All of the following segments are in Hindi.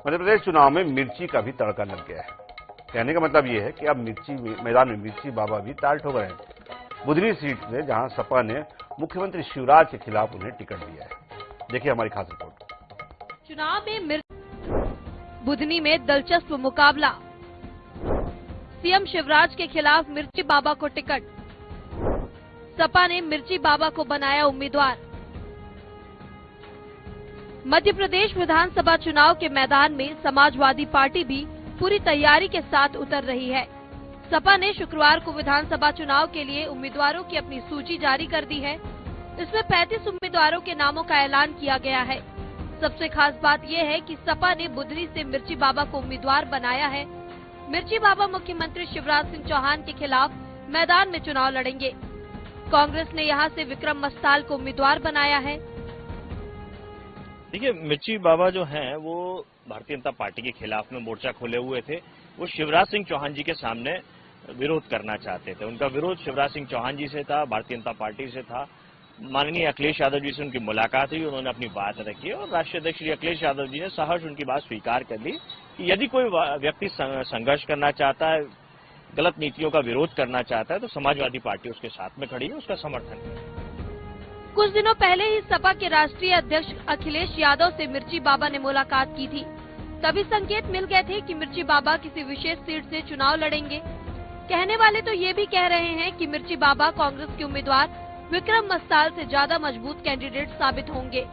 मध्य प्रदेश चुनाव में मिर्ची का भी तड़का लग गया है। कहने का मतलब यह है कि अब मिर्ची मैदान में मिर्ची बाबा भी ताल ठोक रहे हैं। बुधनी सीट से जहां सपा ने मुख्यमंत्री शिवराज के खिलाफ उन्हें टिकट दिया है। देखिए हमारी खास रिपोर्ट। चुनाव में बुधनी में दिलचस्प मुकाबला। सीएम शिवराज के खिलाफ मिर्ची बाबा को टिकट। सपा ने मिर्ची बाबा को बनाया उम्मीदवार। मध्य प्रदेश विधानसभा चुनाव के मैदान में समाजवादी पार्टी भी पूरी तैयारी के साथ उतर रही है। सपा ने शुक्रवार को विधानसभा चुनाव के लिए उम्मीदवारों की अपनी सूची जारी कर दी है। इसमें 35 उम्मीदवारों के नामों का ऐलान किया गया है। सबसे खास बात यह है कि सपा ने बुधनी से मिर्ची बाबा को उम्मीदवार बनाया है। मिर्ची बाबा मुख्यमंत्री शिवराज सिंह चौहान के खिलाफ मैदान में चुनाव लड़ेंगे। कांग्रेस ने यहां से विक्रम मस्ताल को उम्मीदवार बनाया है। देखिए, मिर्ची बाबा जो हैं वो भारतीय जनता पार्टी के खिलाफ में मोर्चा खोले हुए थे। वो शिवराज सिंह चौहान जी के सामने विरोध करना चाहते थे। उनका विरोध शिवराज सिंह चौहान जी से था, भारतीय जनता पार्टी से था। माननीय अखिलेश यादव जी से उनकी मुलाकात हुई, उन्होंने अपनी बात रखी और राष्ट्रीय अध्यक्ष श्री अखिलेश यादव जी ने सहर्ष उनकी बात स्वीकार कर ली कि यदि कोई व्यक्ति संघर्ष करना चाहता है, गलत नीतियों का विरोध करना चाहता है, तो समाजवादी पार्टी उसके साथ में खड़ी है, उसका समर्थन है। कुछ दिनों पहले ही सपा के राष्ट्रीय अध्यक्ष अखिलेश यादव से मिर्ची बाबा ने मुलाकात की थी। तभी संकेत मिल गए थे कि मिर्ची बाबा किसी विशेष सीट से चुनाव लड़ेंगे। कहने वाले तो ये भी कह रहे हैं कि मिर्ची बाबा कांग्रेस के उम्मीदवार विक्रम मस्ताल से ज्यादा मजबूत कैंडिडेट साबित होंगे।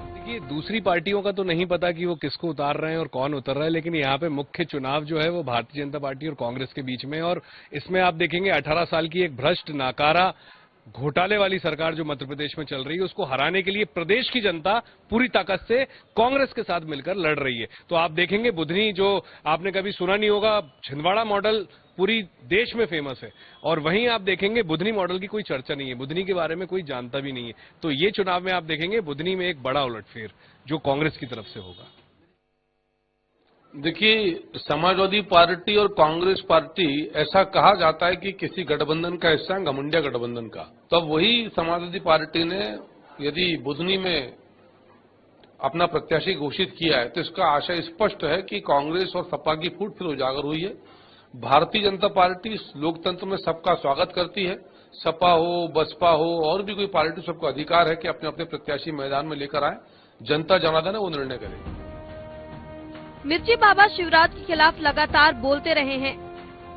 देखिए, दूसरी पार्टियों का तो नहीं पता कि वो किसको उतार रहे हैं और कौन उतर रहा है, लेकिन यहाँ पे मुख्य चुनाव जो है वो भारतीय जनता पार्टी और कांग्रेस के बीच में। और इसमें आप देखेंगे 18 साल की एक भ्रष्ट नाकारा घोटाले वाली सरकार जो मध्य प्रदेश में चल रही है, उसको हराने के लिए प्रदेश की जनता पूरी ताकत से कांग्रेस के साथ मिलकर लड़ रही है। तो आप देखेंगे बुधनी, जो आपने कभी सुना नहीं होगा, छिंदवाड़ा मॉडल पूरी देश में फेमस है, और वहीं आप देखेंगे बुधनी मॉडल की कोई चर्चा नहीं है, बुधनी के बारे में कोई जानता भी नहीं है। तो ये चुनाव में आप देखेंगे बुधनी में एक बड़ा उलटफेर जो कांग्रेस की तरफ से होगा। देखिए, समाजवादी पार्टी और कांग्रेस पार्टी, ऐसा कहा जाता है कि किसी गठबंधन का हिस्सा है, घमंडिया गठबंधन का। तब वही समाजवादी पार्टी ने यदि बुधनी में अपना प्रत्याशी घोषित किया है, तो इसका आशय स्पष्ट है कि कांग्रेस और सपा की फूट फिर उजागर हुई है। भारतीय जनता पार्टी लोकतंत्र में सबका स्वागत करती है। सपा हो, बसपा हो और भी कोई पार्टी, सबको अधिकार है कि अपने अपने प्रत्याशी मैदान में लेकर आए। जनता जनार्दन है, वो निर्णय करे। मिर्ची बाबा शिवराज के खिलाफ लगातार बोलते रहे हैं।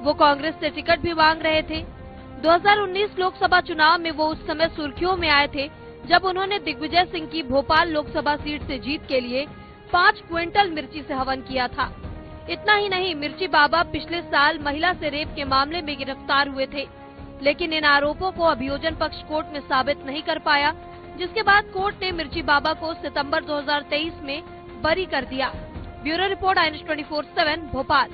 वो कांग्रेस से टिकट भी मांग रहे थे। 2019 लोकसभा चुनाव में वो उस समय सुर्खियों में आए थे जब उन्होंने दिग्विजय सिंह की भोपाल लोकसभा सीट से जीत के लिए 5 क्विंटल मिर्ची से हवन किया था। इतना ही नहीं, मिर्ची बाबा पिछले साल महिला से रेप के मामले में गिरफ्तार हुए थे, लेकिन इन आरोपों को अभियोजन पक्ष कोर्ट में साबित नहीं कर पाया, जिसके बाद कोर्ट ने मिर्ची बाबा को सितंबर 2023 में बरी कर दिया। Bureau report INS 24/7 Bhopal.